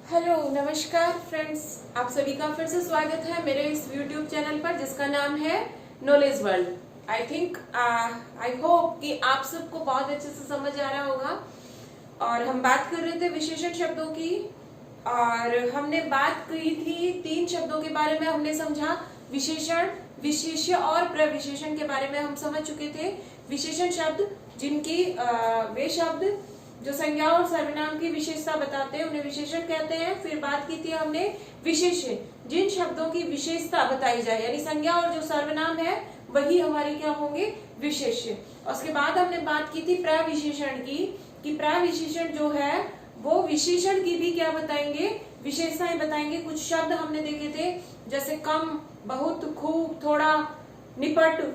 Hello नमस्कार friends, आप सभी का फिर से स्वागत है मेरे इस YouTube चैनल पर जिसका नाम है नॉलेज वर्ल्ड। आई होप कि आप सबको बहुत अच्छे से समझ आ रहा होगा। और हम बात कर रहे थे विशेषण शब्दों की, और हमने बात की थी 3 शब्दों के बारे में। हमने समझा विशेषण, विशेष्य और प्रविशेषण के बारे में हम समझ चुके थे। विशेषण शब्द जिनकी वे शब्द जो संज्ञा और सर्वनाम की विशेषता बताते हैं उन्हें विशेषण कहते हैं। फिर बात की थी हमने विशेष्य, जिन शब्दों की विशेषता बताई जाए, यानी संज्ञा और जो सर्वनाम है वही हमारे क्या होंगे, विशेष्य। और उसके बाद हमने बात की थी प्रविशेषण की, कि प्रविशेषण जो है वो विशेषण की भी क्या बताएंगे, विशेषताएं बताएंगे। कुछ शब्द हमने देखे थे जैसे कम, बहुत, खूब, थोड़ा, निपट,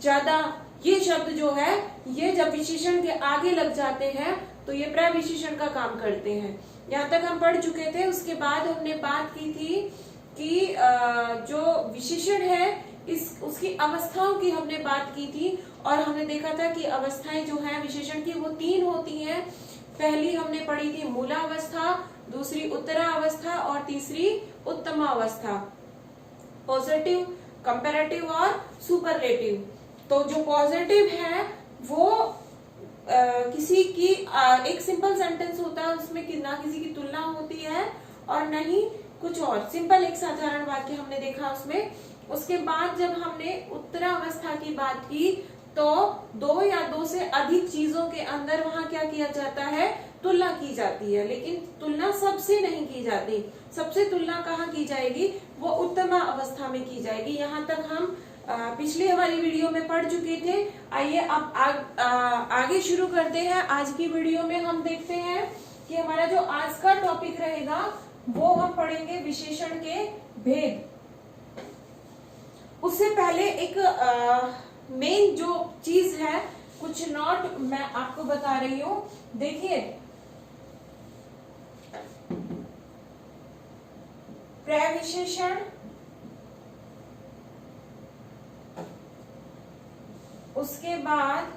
ज्यादा। ये शब्द जो है ये जब विशेषण के आगे लग जाते हैं तो ये प्रविशेषण का काम करते हैं। यहाँ तक हम पढ़ चुके थे। उसके बाद हमने बात की थी कि जो विशेषण है उसकी अवस्थाओं की हमने बात की थी, और हमने देखा था कि अवस्थाएं जो है विशेषण की वो 3 होती हैं। पहली हमने पढ़ी थी मूलावस्था, दूसरी उत्तरावस्था और तीसरी उत्तमावस्था, पॉजिटिव, कंपैरेटिव और सुपरलेटिव। तो जो पॉजिटिव है वो किसी की एक सिंपल सेंटेंस होता है, उसमें ना किसी की तुलना होती है और न ही कुछ और, सिंपल एक साधारण वाक्य हमने देखा उसमें। उसके बाद जब हमने उत्तरावस्था की बात की तो 2 या 2 से अधिक चीजों के अंदर वहां क्या किया जाता है, तुलना की जाती है। लेकिन तुलना सबसे नहीं की जाती। सबसे तुलना कहाँ की जाएगी, वो उत्तम अवस्था में की जाएगी। यहाँ तक हम पिछली हमारी वीडियो में पढ़ चुके थे। आइए अब आगे शुरू करते हैं। आज की वीडियो में हम देखते हैं कि हमारा जो आज का टॉपिक रहेगा वो हम पढ़ेंगे विशेषण के भेद। उससे पहले एक मेन जो चीज है, कुछ नोट मैं आपको बता रही हूँ। देखिए, प्रविशेषण, उसके बाद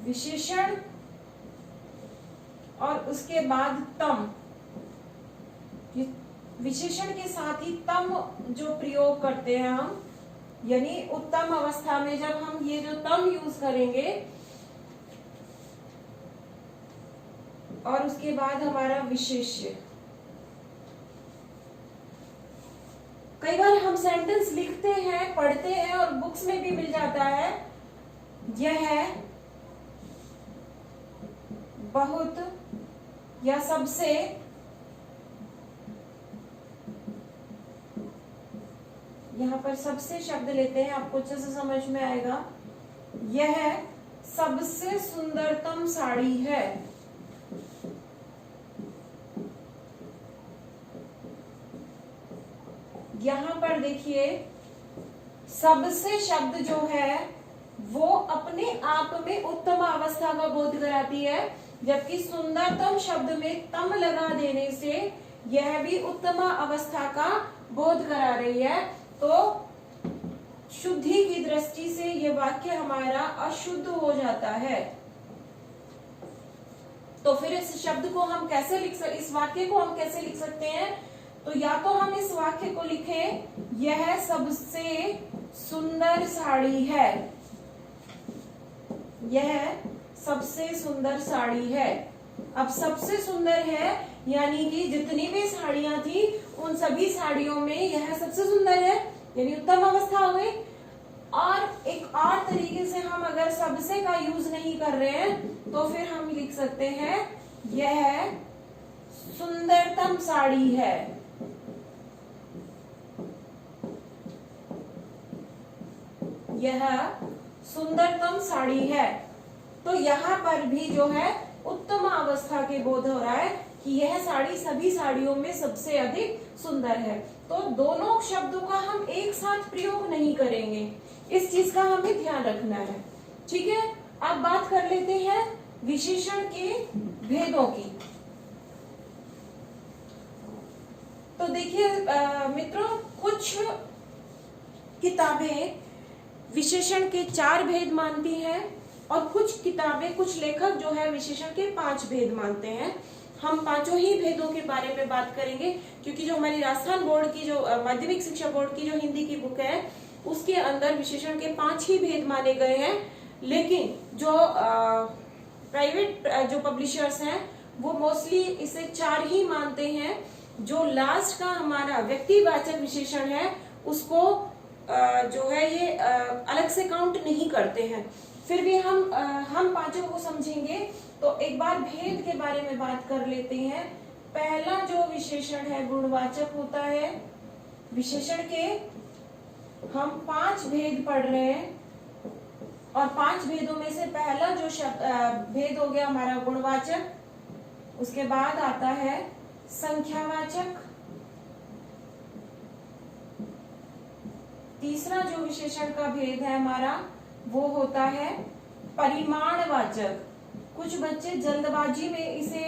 विशेषण और उसके बाद तम। विशेषण के साथ ही तम जो प्रयोग करते हैं हम, यानी उत्तम अवस्था में जब हम ये जो तम यूज करेंगे, और उसके बाद हमारा विशेष्य। कई बार हम सेंटेंस लिखते हैं, पढ़ते हैं और बुक्स में भी मिल जाता है, यह है बहुत या सबसे, यहाँ पर सबसे शब्द लेते हैं, आपको अच्छे से समझ में आएगा। यह सबसे सुंदरतम साड़ी है। यहाँ पर देखिए, सबसे शब्द जो है वो अपने आप में उत्तम अवस्था का बोध कराती है, जबकि सुंदरतम शब्द में तम लगा देने से यह भी उत्तम अवस्था का बोध करा रही है। तो शुद्धि की दृष्टि से यह वाक्य हमारा अशुद्ध हो जाता है। तो फिर इस शब्द को हम कैसे इस वाक्य को हम कैसे लिख सकते हैं? तो या तो हम इस वाक्य को लिखें, यह सबसे सुंदर साड़ी है। यह सबसे सुंदर साड़ी है। अब सबसे सुंदर है यानी कि जितनी भी साड़ियां थी उन सभी साड़ियों में यह सबसे सुंदर है, यानी उत्तम अवस्था हो गई। और एक और तरीके से हम अगर सबसे का यूज नहीं कर रहे हैं तो फिर हम लिख सकते हैं, यह सुंदरतम साड़ी है। यह सुंदरतम साड़ी है। तो यहाँ पर भी जो है उत्तम अवस्था के बोध हो रहा है कि यह साड़ी सभी साड़ियों में सबसे अधिक सुंदर है। तो दोनों शब्दों का हम एक साथ प्रयोग नहीं करेंगे, इस चीज का हमें ध्यान रखना है। ठीक है, अब बात कर लेते हैं विशेषण के भेदों की। तो देखिए मित्रों, कुछ किताबें विशेषण के 4 भेद मानती हैं और कुछ किताबें, कुछ लेखक जो है विशेषण के 5 भेद मानते हैं। हम पांचों ही भेदों के बारे में बात करेंगे, क्योंकि जो हमारी राजस्थान बोर्ड की जो माध्यमिक शिक्षा बोर्ड की जो हिंदी की बुक है उसके अंदर विशेषण के 5 ही भेद माने गए हैं। लेकिन जो प्राइवेट जो पब्लिशर्स हैं वो मोस्टली इसे 4 ही मानते हैं। जो लास्ट का हमारा व्यक्तिवाचक विशेषण है उसको जो है ये अलग से काउंट नहीं करते हैं। फिर भी हम पांचों को समझेंगे तो एक बार भेद के बारे में बात कर लेते हैं। पहला जो विशेषण है गुणवाचक होता है। विशेषण के हम 5 भेद पढ़ रहे हैं और 5 भेदों में से पहला जो भेद हो गया हमारा गुणवाचक, उसके बाद आता है संख्यावाचक। तीसरा जो विशेषण का भेद है हमारा वो होता है परिमाणवाचक। कुछ बच्चे जल्दबाजी में इसे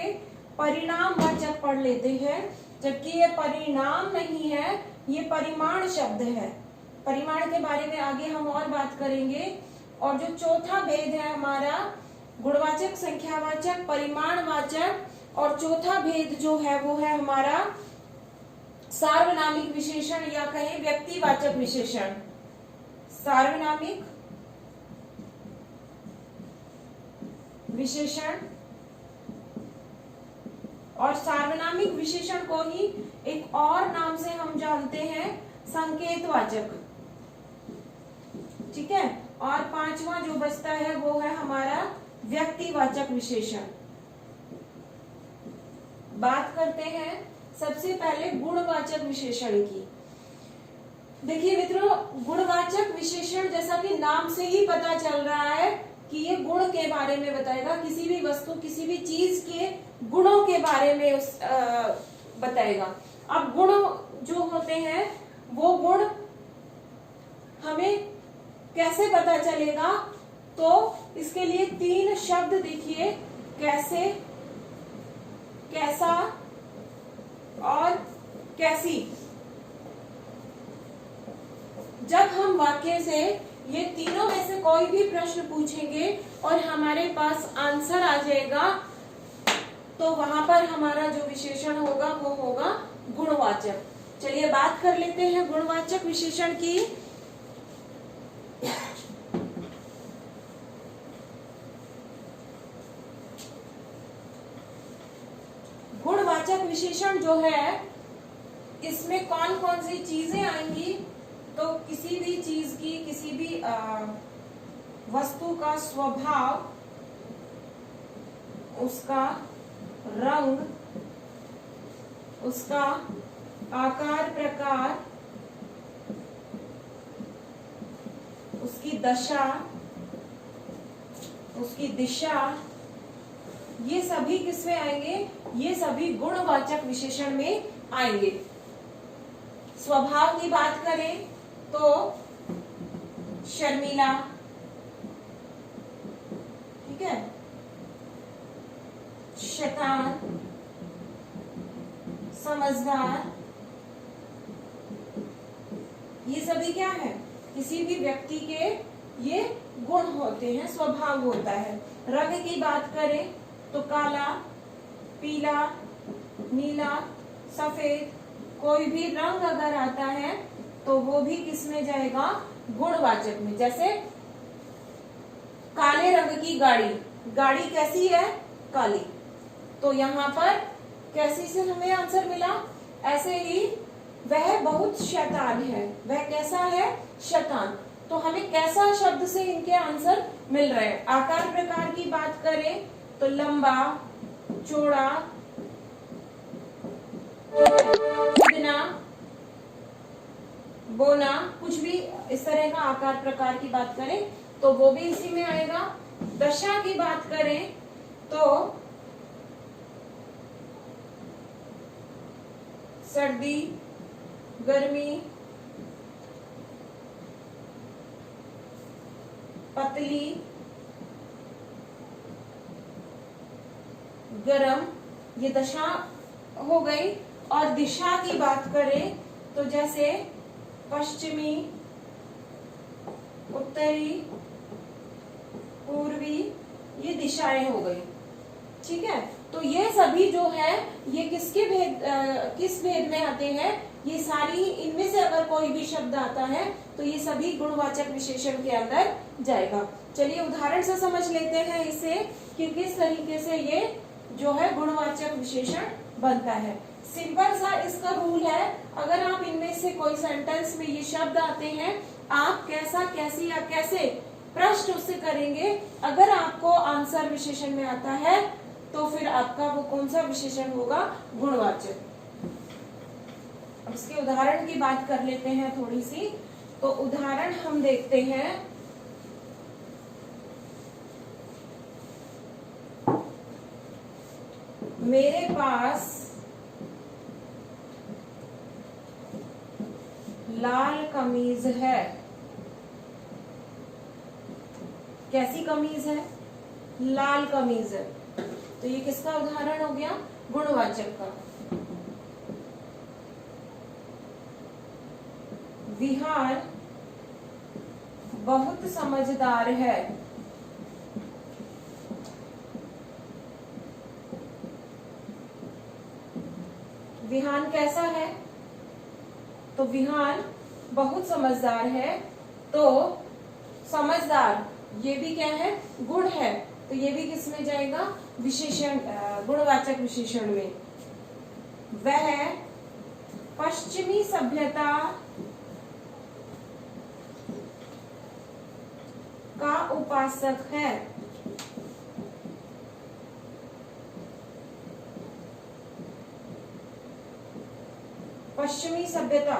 परिणामवाचक पढ़ लेते हैं, जबकि ये परिणाम नहीं है, ये परिमाण शब्द है। परिमाण के बारे में आगे हम और बात करेंगे। और जो चौथा भेद है हमारा गुणवाचक, संख्यावाचक, परिमाणवाचक, और चौथा भेद जो है वो है हमारा सार्वनामिक विशेषण या कहें व्यक्तिवाचक विशेषण। सार्वनामिक विशेषण, और सार्वनामिक विशेषण को ही एक और नाम से हम जानते हैं संकेतवाचक। ठीक है। और 5वां जो बचता है वो है हमारा व्यक्तिवाचक विशेषण। बात करते हैं सबसे पहले गुणवाचक विशेषण की। देखिए मित्रों, गुणवाचक विशेषण जैसा कि नाम से ही पता चल रहा है कि ये गुण के बारे में बताएगा, किसी भी वस्तु किसी भी चीज के गुणों के बारे में बताएगा। अब गुण जो होते हैं वो गुण हमें कैसे पता चलेगा, तो इसके लिए 3 शब्द देखिए, कैसे, कैसा और कैसी। जब हम वाक्य से ये तीनों में से कोई भी प्रश्न पूछेंगे और हमारे पास आंसर आ जाएगा, तो वहां पर हमारा जो विशेषण होगा वो होगा गुणवाचक। चलिए बात कर लेते हैं गुणवाचक विशेषण की। गुणवाचक विशेषण जो है इसमें कौन कौन सी चीजें आएंगी, तो किसी भी चीज की, किसी भी वस्तु का स्वभाव, उसका रंग, उसका आकार प्रकार, उसकी दशा, उसकी दिशा, ये सभी किसमें आएंगे, ये सभी गुणवाचक विशेषण में आएंगे। स्वभाव की बात करें तो शर्मीला, ठीक है, शैतान, समझदार, ये सभी क्या है, किसी भी व्यक्ति के ये गुण होते हैं, स्वभाव होता है। रंग की बात करें तो काला, पीला, नीला, सफेद, कोई भी रंग अगर आता है तो वो भी किस में जाएगा, गुणवाचक में। जैसे काले रंग की गाड़ी, गाड़ी कैसी है, काली, तो यहाँ पर कैसी से हमें आंसर मिला। ऐसे ही वह बहुत शैतान है, वह कैसा है, शैतान, तो हमें कैसा शब्द से इनके आंसर मिल रहे हैं। आकार प्रकार की बात करें तो लंबा, चौड़ा, इतना, बोना, कुछ भी इस तरह का आकार प्रकार की बात करें तो वो भी इसी में आएगा। दशा की बात करें तो सर्दी, गर्मी, पतली, गरम, ये दशा हो गई। और दिशा की बात करें तो जैसे पश्चिमी, उत्तरी, पूर्वी, ये दिशाएं हो गई। ठीक है। तो ये सभी जो है ये किसके भेद किस भेद में आते हैं? ये सारी, इनमें से अगर कोई भी शब्द आता है तो ये सभी गुणवाचक विशेषण के अंदर जाएगा। चलिए उदाहरण से समझ लेते हैं इसे कि किस तरीके से ये जो है गुणवाचक विशेषण बनता है। सिंपल सा इसका रूल है, अगर आप इनमें से कोई सेंटेंस में ये शब्द आते हैं, आप कैसा, कैसी या कैसे प्रश्न उससे करेंगे। अगर आपको आंसर विशेषण में आता है तो फिर आपका वो कौन सा विशेषण होगा? गुणवाचक। अब इसके उदाहरण की बात कर लेते हैं थोड़ी सी। तो उदाहरण हम देखते हैं, मेरे पास लाल कमीज है। कैसी कमीज है? लाल कमीज है। तो ये किसका उदाहरण हो गया? गुणवाचक का। विहान बहुत समझदार है। विहान कैसा है? तो विहान बहुत समझदार है। तो समझदार ये भी क्या है? गुण है। तो ये भी किस में जाएगा? विशेषण, गुणवाचक विशेषण में। वह पश्चिमी सभ्यता का उपासक है। पश्चिमी सभ्यता,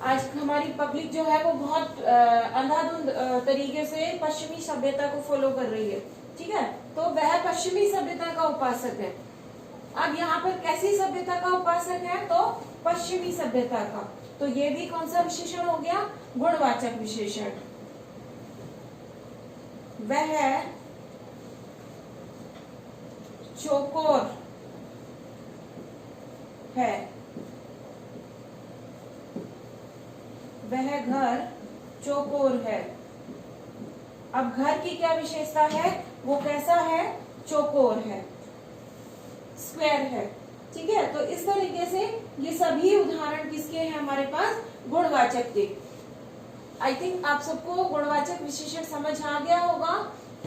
आज हमारी पब्लिक जो है वो बहुत अंधाधुंध तरीके से पश्चिमी सभ्यता को फॉलो कर रही है, ठीक है। तो वह पश्चिमी सभ्यता का उपासक है। अब यहाँ पर कैसी सभ्यता का उपासक है? तो पश्चिमी सभ्यता का। तो ये भी कौन सा विशेषण हो गया? गुणवाचक विशेषण। वह चौकोर है। वह घर चौकोर है। अब घर की क्या विशेषता है? वो कैसा है? चौकोर है, स्क्वायर है, ठीक है। तो इस तरीके से ये सभी उदाहरण किसके हैं हमारे पास? गुणवाचक के। आई थिंक आप सबको गुणवाचक विशेषण समझ आ गया होगा।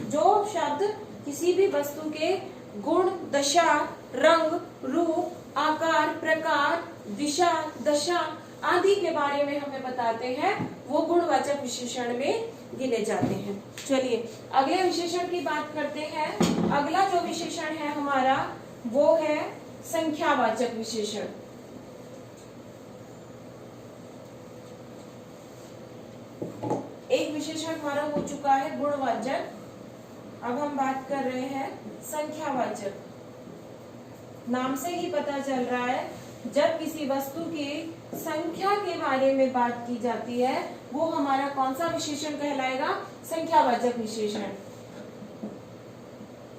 जो शब्द किसी भी वस्तु के गुण, दशा, रंग, रूप, आकार, प्रकार, दिशा, दशा आदि के बारे में हमें बताते हैं, वो गुणवाचक विशेषण में गिने जाते हैं। चलिए अगले विशेषण की बात करते हैं। अगला जो विशेषण है हमारा वो है संख्यावाचक विशेषण। एक विशेषण हमारा हो चुका है गुणवाचक, अब हम बात कर रहे हैं संख्यावाचक। नाम से ही पता चल रहा है, जब किसी वस्तु की संख्या के बारे में बात की जाती है वो हमारा कौन सा विशेषण कहलाएगा? संख्यावाचक विशेषण।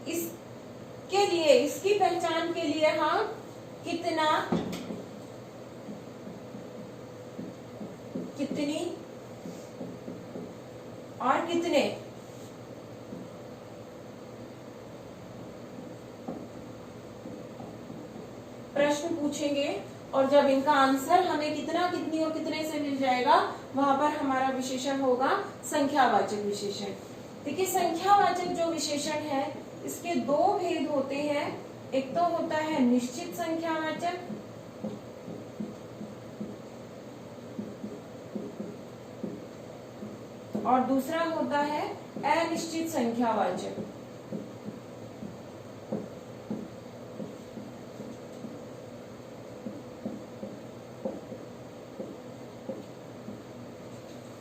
इसके लिए, इसकी पहचान के लिए हम कितना, कितनी और कितने प्रश्न पूछेंगे, और जब इनका आंसर हमें कितना, कितनी और कितने से मिल जाएगा, वहां पर हमारा विशेषण होगा संख्यावाचक विशेषण। देखिए संख्यावाचक जो विशेषण है इसके दो भेद होते हैं। एक तो होता है निश्चित संख्यावाचक, और दूसरा होता है अनिश्चित संख्यावाचक।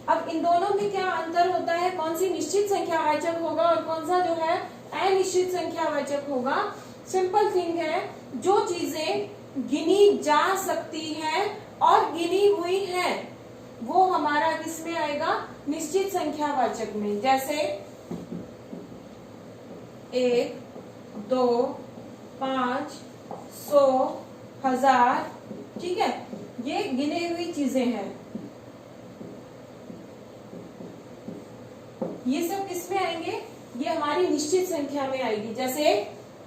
अब इन दोनों में क्या अंतर होता है? कौन सी निश्चित संख्यावाचक होगा और कौन सा जो है अनिश्चित संख्यावाचक होगा? सिंपल थिंग है, जो चीजें गिनी जा सकती हैं और गिनी हुई हैं वो हमारा किस में आएगा? निश्चित संख्यावाचक में। जैसे 1, 2, 5, 100, 1000, ठीक है, ये गिनी हुई चीजें हैं। ये सब किस में आएंगे? ये हमारी निश्चित संख्या में आएगी। जैसे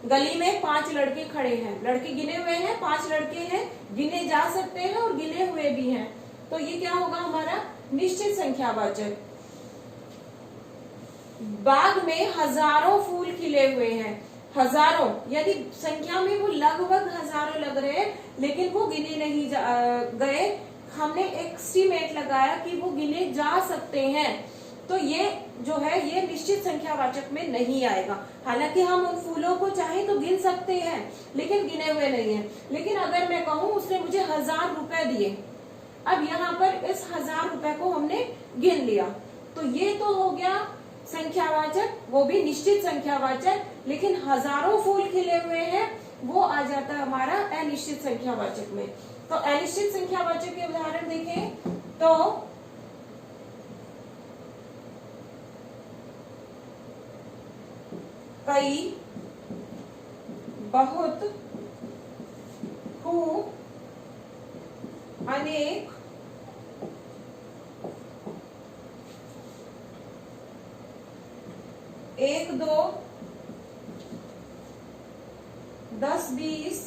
गली में 5 लड़के खड़े हैं, लड़के गिने हुए हैं, 5 लड़के हैं, गिने जा सकते हैं और गिने हुए भी हैं, तो ये क्या होगा हमारा निश्चित संख्यावाचक। बाग में हजारों फूल खिले हुए हैं, हजारों यानी संख्या में वो लगभग हजारों लग रहे हैं, लेकिन वो गिने नहीं गए, हमने एस्टीमेट लगाया कि वो गिने जा सकते हैं, तो ये जो है ये निश्चित संख्यावाचक में नहीं आएगा। हालांकि हम उन फूलों को चाहे तो गिन सकते हैं, लेकिन गिने हुए नहीं है। लेकिन अगर मैं कहूँ उसने मुझे 1000 रुपए दिए, अब यहाँ पर इस 1000 रुपए को हमने गिन लिया, तो ये तो हो गया संख्यावाचक, वो भी निश्चित संख्यावाचक, लेकिन हजारों फूल खिले हुए हैं वो आ जाता है हमारा अनिश्चित संख्यावाचक में। तो अनिश्चित संख्यावाचक के उदाहरण देखें तो कई, बहुत, खूब, अनेक, एक दो, 10 20,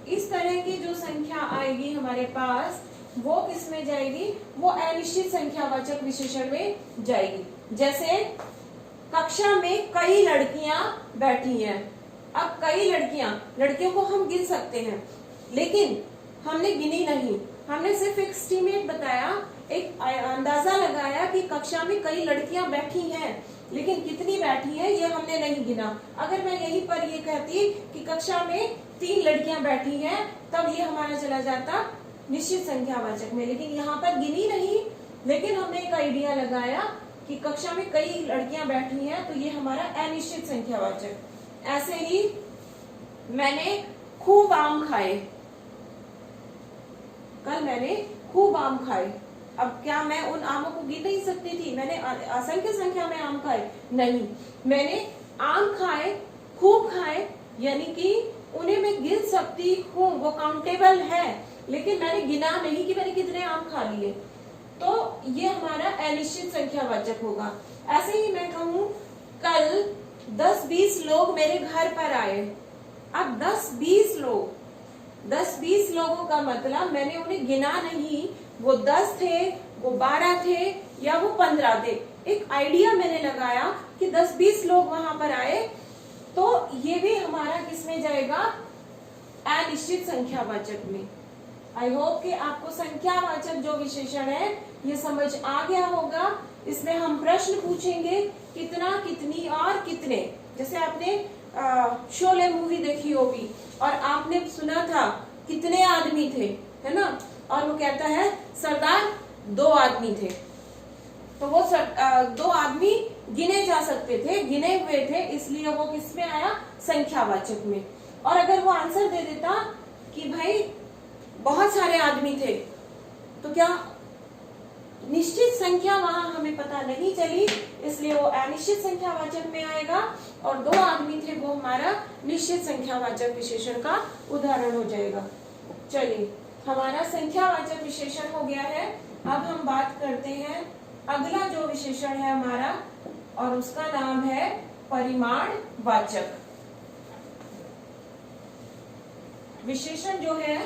इस तरह की जो संख्या आएगी हमारे पास वो किस में जाएगी, वो अनिश्चित संख्यावाचक विशेषण में जाएगी। जैसे कक्षा में कई लड़कियां बैठी हैं, अब कई लड़कियां, लड़कियों को हम गिन सकते हैं लेकिन हमने गिनी नहीं, हमने सिर्फ एक एस्टीमेट बताया, एक अंदाजा लगाया कि कक्षा में कई लड़कियां बैठी हैं, लेकिन कितनी बैठी है ये हमने नहीं गिना। अगर मैं यहीं पर ये कहती कि कक्षा में 3 लड़कियां बैठी हैं, तब ये हमारा चला जाता निश्चित संख्यावाचक में, लेकिन यहाँ पर गिनी नहीं, लेकिन हमने एक आइडिया लगाया कि कक्षा में कई लड़कियां बैठी हैं, तो ये हमारा अनिश्चित संख्यावाचक। ऐसे ही मैंने खूब आम खाए, कल मैंने खूब आम खाए, अब क्या मैं उन आमों को गिन नहीं सकती थी, मैंने असंख्य संख्या में आम खाए नहीं, मैंने आम खाए, खूब खाए, यानी कि उन्हें मैं गिन सकती हूँ, वो काउंटेबल है, लेकिन मैंने गिना नहीं कि मैंने कितने आम खा लिए, तो ये हमारा अनिश्चित संख्यावाचक होगा। ऐसे ही मैं कहूँ कल 10-20 लोग मेरे घर पर आए, अब 10-20 लोग, 10-20 लोगों का मतलब मैंने उन्हें गिना नहीं, वो 10 थे, वो 12 थे या वो 15 थे, एक आइडिया मैंने लगाया कि 10-20 लोग वहां पर आए, तो ये भी हमारा किसमें जाएगा, अनिश्चित संख्यावाचक में। आई होप कि आपको संख्यावाचक जो विशेषण है ये समझ आ गया होगा। इसमें हम प्रश्न पूछेंगे कितना, कितनी और कितने। जैसे आपने शोले मूवी देखी होगी और आपने सुना था कितने आदमी थे, है ना, और वो कहता है सरदार 2 आदमी थे, तो वो 2 आदमी गिने जा सकते थे, गिने हुए थे, इसलिए वो किस में आया, संख्यावाचक में। और अगर वो आंसर दे देता कि भाई बहुत सारे आदमी थे, तो क्या निश्चित संख्या वहां हमें पता नहीं चली, इसलिए वो अनिश्चित संख्यावाचक में आएगा, और 2 आदमी थे वो हमारा निश्चित संख्यावाचक विशेषण का उदाहरण हो जाएगा। चलिए, हमारा संख्यावाचक विशेषण हो गया है। अब हम बात करते हैं अगला जो विशेषण है हमारा, और उसका नाम है परिमाणवाचक विशेषण। जो है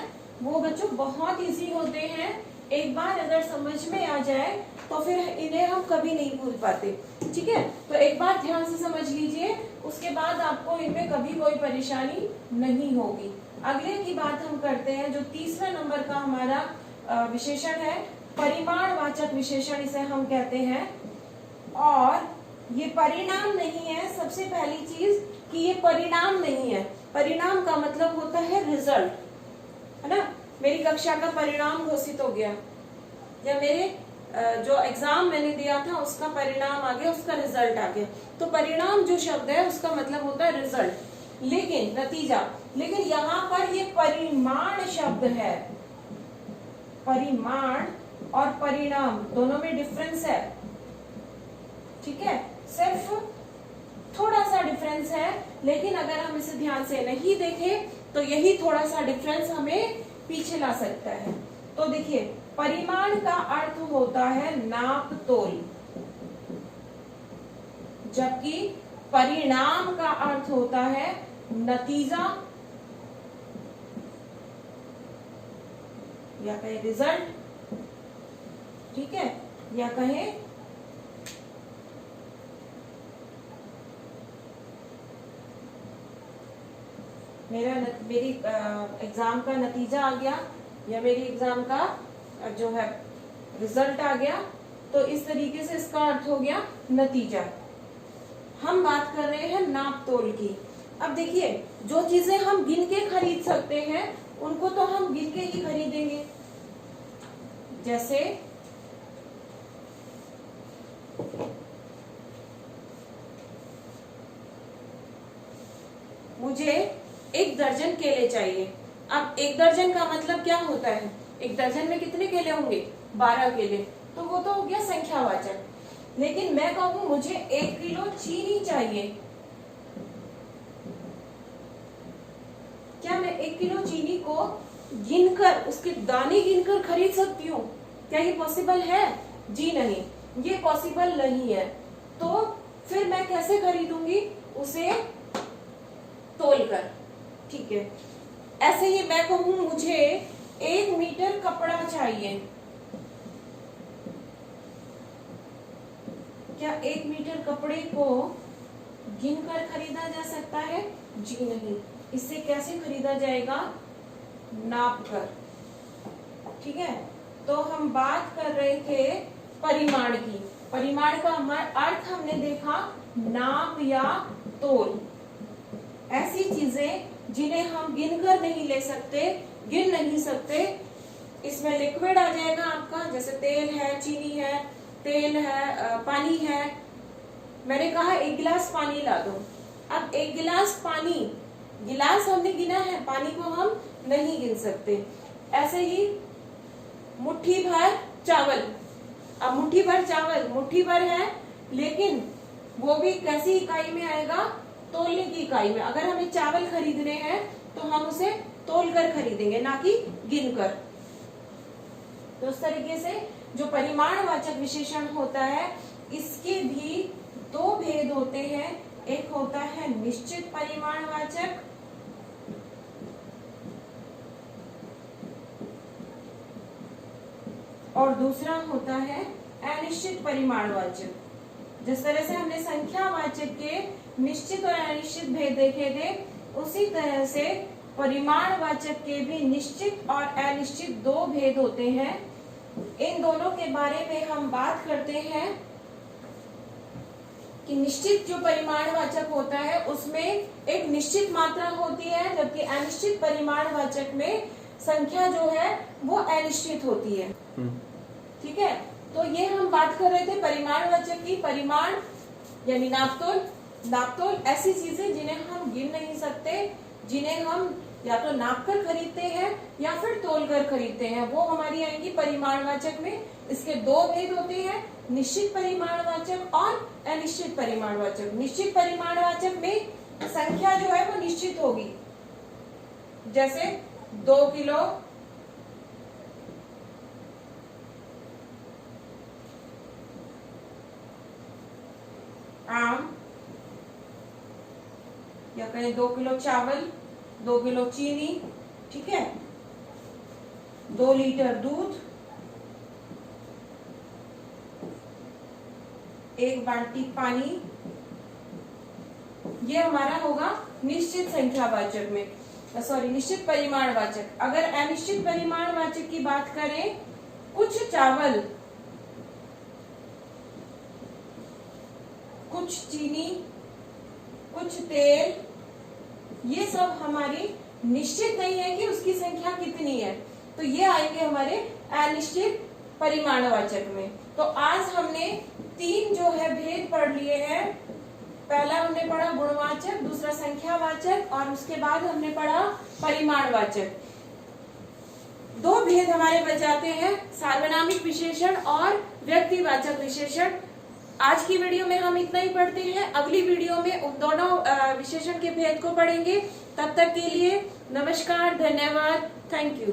वो बच्चों बहुत इजी होते हैं, एक बार अगर समझ में आ जाए तो फिर इन्हें हम कभी नहीं भूल पाते, ठीक है। तो एक बार ध्यान से समझ लीजिए, उसके बाद आपको इनमें कभी कोई परेशानी नहीं होगी। अगले की बात हम करते हैं, जो तीसरा नंबर का हमारा विशेषण है, परिमाणवाचक विशेषण इसे हम कहते हैं। और ये परिणाम नहीं है, सबसे पहली चीज कि ये परिणाम नहीं है। परिणाम का मतलब होता है रिजल्ट, है ना, मेरी कक्षा का परिणाम घोषित हो गया, या मेरे जो एग्जाम मैंने दिया था उसका परिणाम आ गया, उसका रिजल्ट आ गया, तो परिणाम जो शब्द है उसका मतलब होता है रिजल्ट, लेकिन नतीजा। लेकिन यहाँ पर ये परिमाण शब्द है, परिमाण और परिणाम दोनों में डिफरेंस है, ठीक है, सिर्फ थोड़ा सा डिफरेंस है, लेकिन अगर हम इसे ध्यान से नहीं देखें तो यही थोड़ा सा डिफरेंस हमें पीछे ला सकता है। तो देखिए, परिमाण का अर्थ होता है नाप तोल, जबकि परिणाम का अर्थ होता है नतीजा या कहें रिजल्ट, ठीक है, या कहें मेरी एग्जाम का नतीजा आ गया या मेरी एग्जाम का जो है रिजल्ट आ गया, तो इस तरीके से इसका अर्थ हो गया नतीजा। हम बात कर रहे हैं नाप तोल की। अब देखिए, जो चीजें हम गिन के खरीद सकते हैं उनको तो हम गिन के ही खरीदेंगे। जैसे मुझे 1 दर्जन केले चाहिए। अब 1 दर्जन का मतलब क्या होता है? 1 दर्जन में कितने केले होंगे? 12 केले, तो वो तो हो गया संख्यावाचक। लेकिन मैं कहूं मुझे 1 किलो चीनी चाहिए, क्या मैं 1 किलो चीनी को गिनकर, उसके दाने गिनकर खरीद सकती हूँ? क्या ये पॉसिबल है? जी नहीं, ये पॉसिबल नहीं है। तो फिर मैं कैसे खरीदूंगी? उसे तोलकर, ठीक है। ऐसे ही मैं कहूं मुझे 1 मीटर कपड़ा चाहिए, क्या 1 मीटर कपड़े को गिनकर खरीदा जा सकता है? जी नहीं। इससे कैसे खरीदा जाएगा? नाप कर, ठीक है। तो हम बात कर रहे थे परिमाण की। परिमाण का अर्थ हमने देखा नाप या तोल। ऐसी चीजें जिन्हें हम गिनकर नहीं ले सकते, गिन नहीं सकते। इसमें लिक्विड आ जाएगा आपका, जैसे तेल है, चीनी है, तेल है, पानी है। मैंने कहा 1 गिलास पानी ला दो। अब 1 गिलास पानी, गिलास हमने गिना है, पानी को हम नहीं गिन सकते। ऐसे ही मुट्ठी भर चावल। अब मुट्ठी भर चावल मुट्ठी भर है, लेकिन वो भी कैसी इकाई में आएगा? तोलने की इकाई में। अगर हमें चावल खरीदने हैं तो हम उसे तोलकर खरीदेंगे, ना कि गिनकर। तो उस तरीके से जो परिमाणवाचक विशेषण होता है, इसके भी 2 भेद होते हैं। एक होता है निश्चित परिमाणवाचक, और दूसरा होता है अनिश्चित परिमाणवाचक। जिस तरह से हमने संख्यावाचक के निश्चित और अनिश्चित भेद देखे थे, उसी तरह से परिमाणवाचक के भी निश्चित और अनिश्चित 2 भेद होते हैं। इन दोनों के बारे में हम बात करते हैं कि निश्चित जो परिमाणवाचक होता है उसमें एक निश्चित मात्रा होती है, जबकि अनिश्चित परिमाणवाचक में संख्या जो है वो अनिश्चित होती है, ठीक है। तो ये हम बात कर रहे थे परिमाणवाचक की। परिमाण यानी नापतोल, नापतोल ऐसी चीजें जिन्हें हम गिन नहीं सकते, जिन्हें हम या तो नाप कर खरीदते हैं या फिर तोल कर खरीदते हैं, वो हमारी आएंगी परिमाणवाचक में। इसके 2 भेद होते हैं, निश्चित परिमाणवाचक और अनिश्चित परिमाणवाचक। निश्चित परिमाणवाचक में संख्या जो है वो निश्चित होगी, जैसे 2 किलो आम, या कहें 2 किलो चावल, 2 किलो चीनी, ठीक है, 2 लीटर दूध, 1 बाल्टी पानी। ये हमारा होगा निश्चित संख्यावाचक में, सॉरी निश्चित परिमाणवाचक। अगर अनिश्चित परिमाणवाचक की बात करें, कुछ चावल, कुछ चीनी, कुछ तेल, ये सब हमारी निश्चित नहीं है कि उसकी संख्या कितनी है, तो ये आएंगे हमारे अनिश्चित परिमाणवाचक में। तो आज हमने 3 जो है भेद पढ़ लिए हैं। पहला हमने पढ़ा गुणवाचक, दूसरा संख्यावाचक, और उसके बाद हमने पढ़ा परिमाणवाचक। 2 भेद हमारे बच जाते हैं, सार्वनामिक विशेषण और व्यक्तिवाचक विशेषण। आज की वीडियो में हम इतना ही पढ़ते हैं। अगली वीडियो में उन दोनों विशेषण के भेद को पढ़ेंगे। तब तक के लिए नमस्कार, धन्यवाद, थैंक यू।